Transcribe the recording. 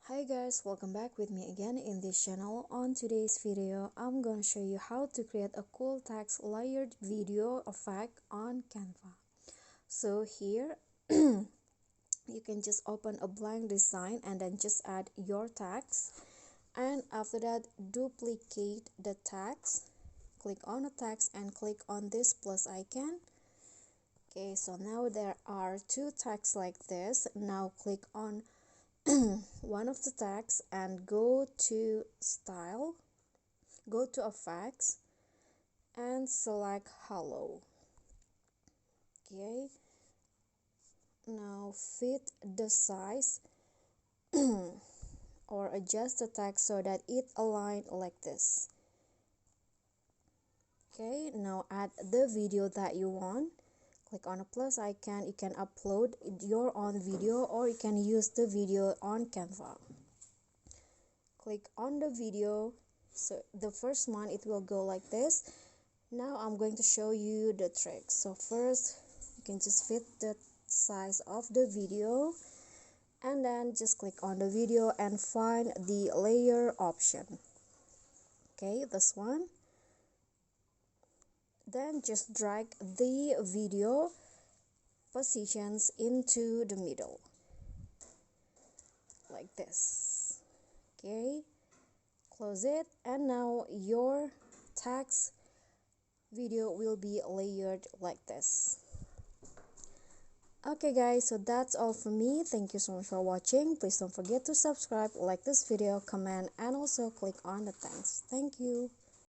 Hi guys, welcome back with me again in this channel. On today's video, I'm gonna show you how to create a cool text layered video effect on Canva. So here, you can just open a blank design and then just add your text. And after that, duplicate the text. Click on the text and click on this plus icon. Okay, so now there are two texts like this. Now click on one of the tags and go to style, go to effects and select hello. Okay, now fit the size or adjust the text so that it align like this. Okay, now add the video that you want. Click on a plus icon. You can upload your own video or you can use the video on Canva. Click on the video. So the first one, it will go like this. Now I'm going to show you the trick. So first, you can just fit the size of the video and then just click on the video and find the layer option. Okay, this one. Then just drag the video positions into the middle like this. Okay, close it, and now your text video will be layered like this. Okay guys, so that's all from me. Thank you so much for watching. Please don't forget to subscribe, like this video, comment, and also click on the thanks. Thank you.